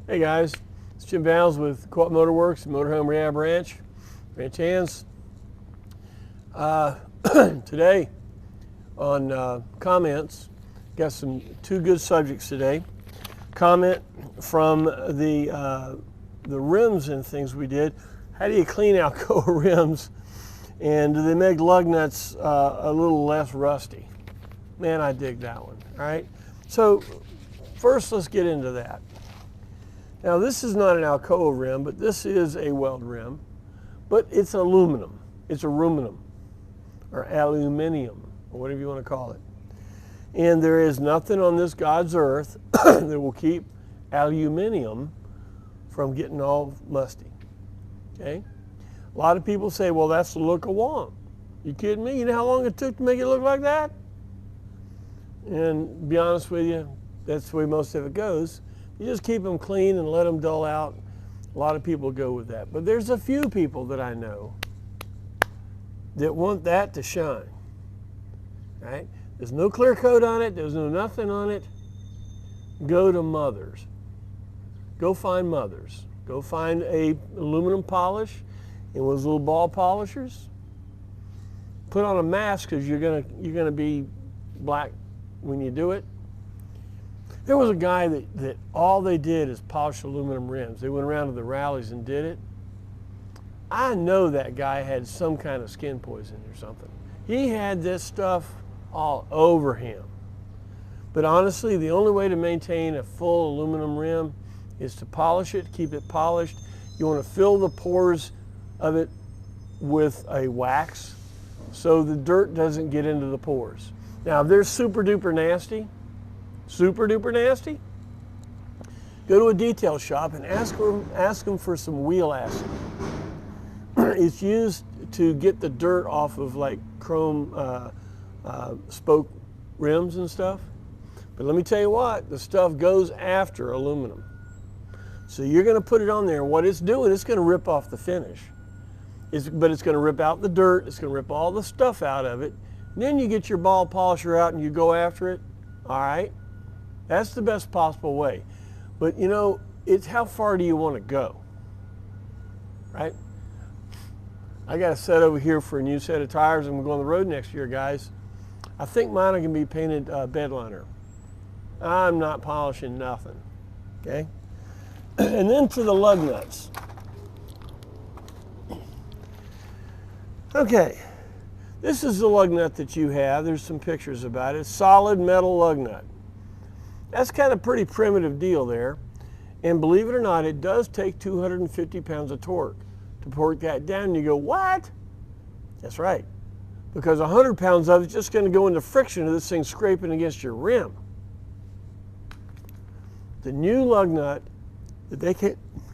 Hey guys, it's Jim Bowles with Co-op Motorworks, Motorhome Rehab Ranch, Ranch Hands. Today on comments, got two good subjects today. Comment from the rims and things we did. How do you clean Alcoa rims, and do they make lug nuts a little less rusty? Man, I dig that one. All right. So first, let's get into that. Now, this is not an Alcoa rim, but this is a weld rim, but it's aluminum. It's aluminum, or aluminium, or whatever you want to call it. And there is nothing on this God's earth that will keep aluminium from getting all musty. Okay? A lot of people say, well, that's the look I want. You kidding me? You know how long it took to make it look like that? And to be honest with you, that's the way most of it goes. You just keep them clean and let them dull out. A lot of people go with that. But there's a few people that I know that want that to shine. Right? There's no clear coat on it. There's no nothing on it. Go to Mother's. Go find Mother's. Go find a aluminum polish and with little ball polishers. Put on a mask because you're gonna be black when you do it. There was a guy that all they did is polish aluminum rims. They went around to the rallies and did it. I know that guy had some kind of skin poisoning or something. He had this stuff all over him. But honestly, the only way to maintain a full aluminum rim is to polish it, keep it polished. You want to fill the pores of it with a wax so the dirt doesn't get into the pores. Now, if they're super duper nasty, go to a detail shop and ask them for some wheel acid. It's used to get the dirt off of like chrome spoke rims and stuff. But let me tell you what, the stuff goes after aluminum. So you're going to put it on there, and what it's doing, it's going to rip off the finish. But it's going to rip out the dirt, it's going to rip all the stuff out of it. And then you get your ball polisher out and you go after it. All right? That's the best possible way. But you know, it's how far do you want to go? Right? I got a set over here for a new set of tires. I'm going to go on the road next year, guys. I think mine are going to be painted bedliner. I'm not polishing nothing. Okay? And then to the lug nuts. Okay. This is the lug nut that you have. There's some pictures about it. Solid metal lug nut. That's kind of pretty primitive deal there. And believe it or not, it does take 250 pounds of torque to torque that down. And you go, what? That's right. Because 100 pounds of it's just going to go into friction of this thing scraping against your rim. The new lug nut that they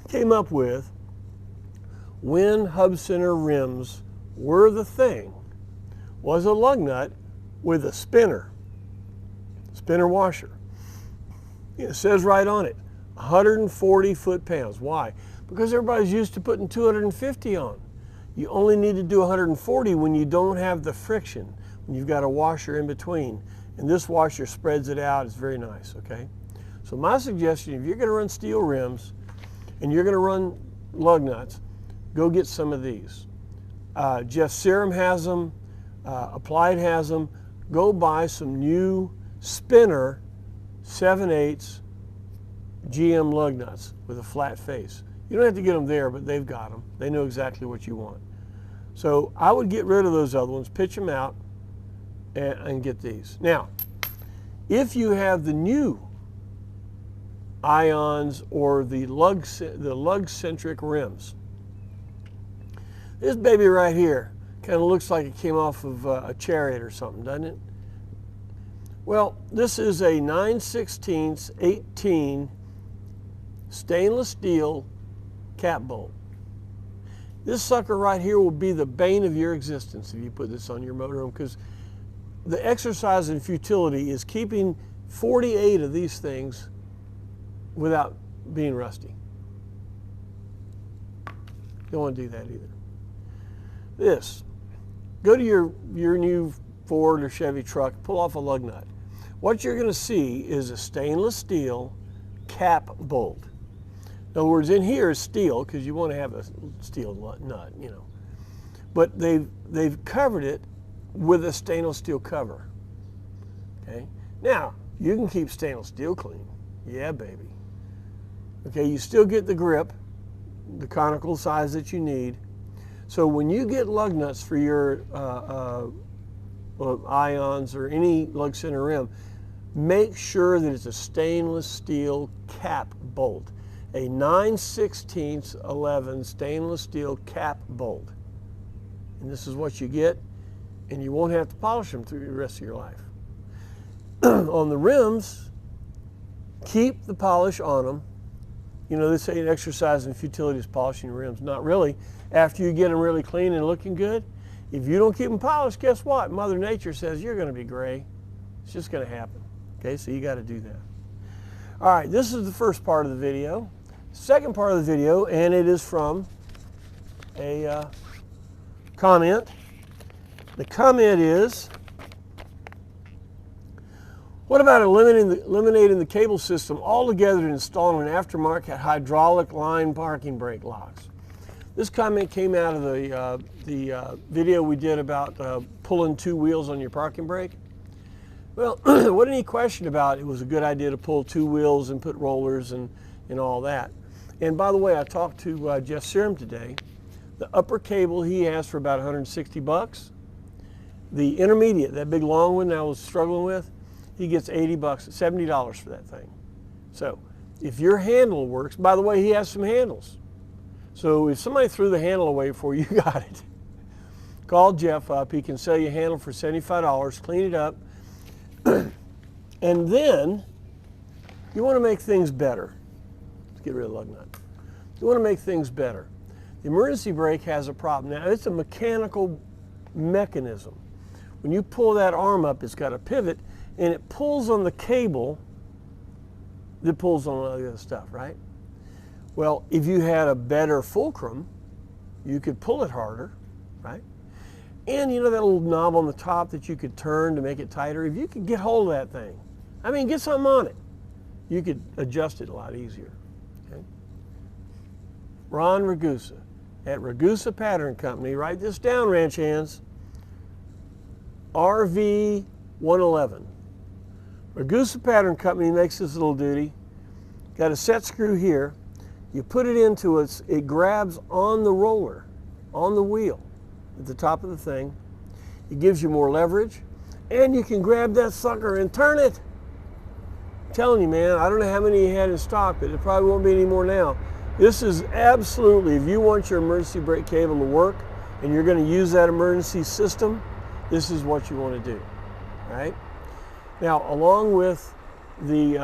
came up with when hub center rims were the thing was a lug nut with a spinner washer. It says right on it, 140 foot-pounds. Why? Because everybody's used to putting 250 on. You only need to do 140 when you don't have the friction, when you've got a washer in between. And this washer spreads it out. It's very nice, okay? So my suggestion, if you're going to run steel rims and you're going to run lug nuts, go get some of these. Jeff Serum has them. Applied has them. Go buy some new spinner 7/8 GM lug nuts with a flat face. You don't have to get them there, but they've got them. They know exactly what you want. So I would get rid of those other ones, pitch them out, and get these. Now, if you have the new ions or the lug-centric rims, this baby right here kind of looks like it came off of a Chariot or something, doesn't it? Well, this is a 9/16 18 stainless steel cap bolt. This sucker right here will be the bane of your existence if you put this on your motorhome, because the exercise in futility is keeping 48 of these things without being rusty. Don't want to do that either. This. Go to your new Ford or Chevy truck, pull off a lug nut. What you're going to see is a stainless steel cap bolt. In other words, in here is steel, because you want to have a steel nut, you know. But they've covered it with a stainless steel cover. Okay. Now, you can keep stainless steel clean. Yeah, baby. Okay, you still get the grip, the conical size that you need. So when you get lug nuts for your ions or any lug center rim, make sure that it's a stainless steel cap bolt, a 9/16 stainless steel cap bolt. And this is what you get, and you won't have to polish them through the rest of your life. On the rims, keep the polish on them. You know, they say an exercise in futility is polishing your rims. Not really. After you get them really clean and looking good, if you don't keep them polished, guess what? Mother Nature says you're going to be gray. It's just going to happen. Okay, so you got to do that. All right, this is the first part of the video. Second part of the video, and it is from a comment. The comment is, what about eliminating the cable system altogether and installing an aftermarket hydraulic line parking brake locks? This comment came out of the video we did about pulling two wheels on your parking brake. Well, wasn't any question about it was a good idea to pull two wheels and put rollers and all that. And by the way, I talked to Jeff Serum today. The upper cable he asked for about 160 bucks. The intermediate, that big long one that I was struggling with, he gets 80 bucks, $70 for that thing. So if your handle works, by the way, he has some handles. So if somebody threw the handle away for you, you got it. Call Jeff up. He can sell you a handle for $75, clean it up. And then you want to make things better. Let's get rid of the lug nut. You want to make things better. The emergency brake has a problem. Now, it's a mechanical mechanism. When you pull that arm up, it's got a pivot, and it pulls on the cable that pulls on all the other stuff, right? Well, if you had a better fulcrum, you could pull it harder, right? And you know that little knob on the top that you could turn to make it tighter? If you could get hold of that thing, I mean, get something on it, you could adjust it a lot easier. Okay? Ron Ragusa at Ragusa Pattern Company, write this down, ranch hands, RV111. Ragusa Pattern Company makes this little duty. Got a set screw here. You put it into it, it grabs on the roller, on the wheel at the top of the thing. It gives you more leverage, and you can grab that sucker and turn it. I'm telling you, man, I don't know how many you had in stock, but it probably won't be any more now. This is absolutely, if you want your emergency brake cable to work and you're going to use that emergency system, this is what you want to do, right? Now, along with the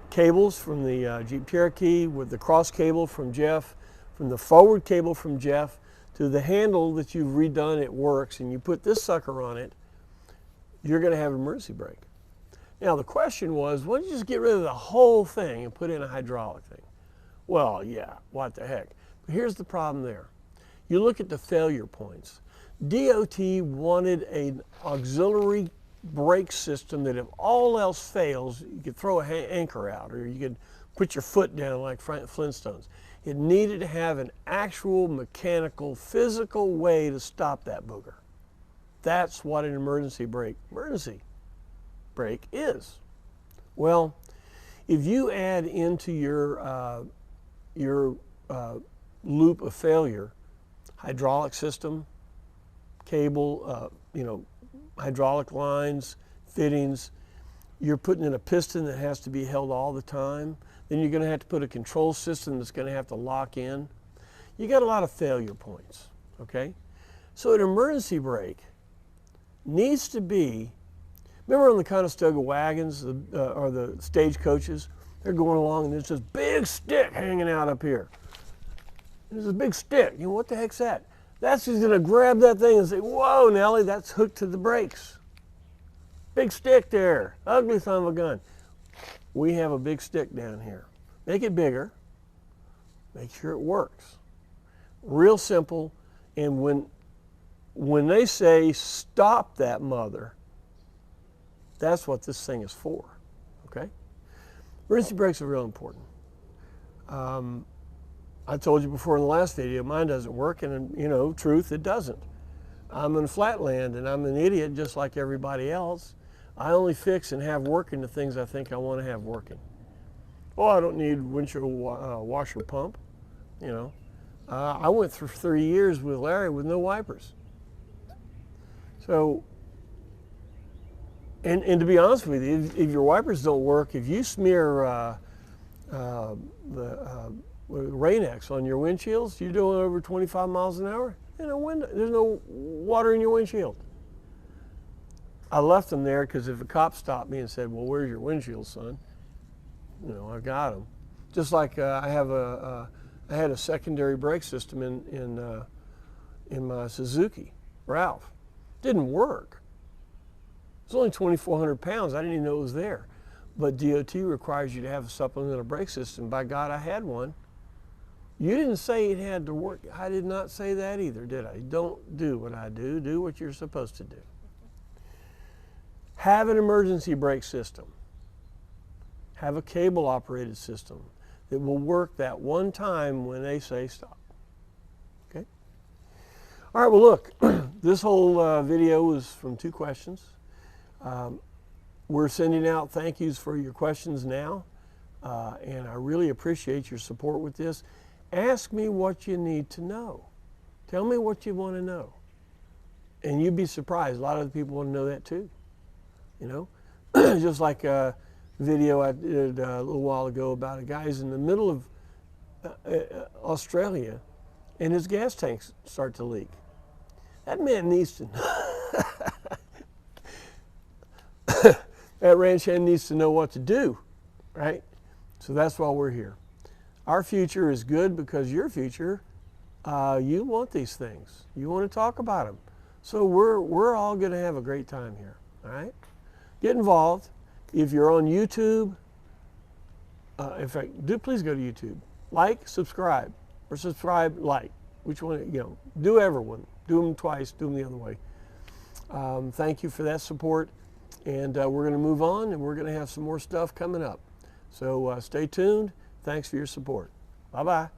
cables from the Jeep Cherokee, with the cross cable from Jeff, from the forward cable from Jeff, to the handle that you've redone, it works, and you put this sucker on it, you're going to have an emergency brake. Now, the question was, why don't you just get rid of the whole thing and put in a hydraulic thing? Well, yeah, what the heck. But here's the problem there. You look at the failure points. DOT wanted an auxiliary brake system that if all else fails, you could throw an anchor out, or you could put your foot down like Flintstones. It needed to have an actual mechanical, physical way to stop that booger. That's what an emergency brake is. Well, if you add into your loop of failure hydraulic system, cable, hydraulic lines, fittings, you're putting in a piston that has to be held all the time. Then you're going to have to put a control system that's going to have to lock in. You got a lot of failure points, okay? So an emergency brake needs to be, remember on the Conestoga wagons or the stagecoaches, they're going along and there's this big stick hanging out up here. There's this big stick. You know, what the heck's that? That's who's going to grab that thing and say, whoa, Nellie, that's hooked to the brakes. Big stick there, ugly son of a gun. We have a big stick down here. Make it bigger, make sure it works. Real simple, and when they say stop that mother, that's what this thing is for, okay? Emergency brakes are real important. I told you before in the last video, mine doesn't work, and you know, truth, it doesn't. I'm in flatland, and I'm an idiot just like everybody else. I only fix and have working the things I think I want to have working. Well, I don't need windshield washer pump, you know. I went through 3 years with Larry with no wipers. So, and to be honest with you, if your wipers don't work, if you smear the Rain-X on your windshields, you're doing over 25 miles an hour, there's no water in your windshield. I left them there because if a cop stopped me and said, well, where's your windshield, son? You know, I got them. Just like I had a secondary brake system in my Suzuki, Ralph. Didn't work. It's only 2,400 pounds. I didn't even know it was there. But DOT requires you to have a supplemental brake system. By God, I had one. You didn't say it had to work. I did not say that either, did I? Don't do what I do. Do what you're supposed to do. Have an emergency brake system. Have a cable-operated system that will work that one time when they say stop. Okay? All right, well, look, this whole video was from 2 questions. We're sending out thank yous for your questions now, and I really appreciate your support with this. Ask me what you need to know. Tell me what you want to know. And you'd be surprised. A lot of the people want to know that too. You know, just like a video I did a little while ago about a guy's in the middle of Australia and his gas tanks start to leak. That man needs to that ranch hand needs to know what to do, right? So that's why we're here. Our future is good because your future, you want these things. You want to talk about them. So we're all going to have a great time here, all right? Get involved. If you're on YouTube, in fact, please go to YouTube. Like, subscribe, or subscribe, like. Which one, you know, do everyone. Do them twice, do them the other way. Thank you for that support. And we're going to move on, and we're going to have some more stuff coming up. So stay tuned. Thanks for your support. Bye-bye.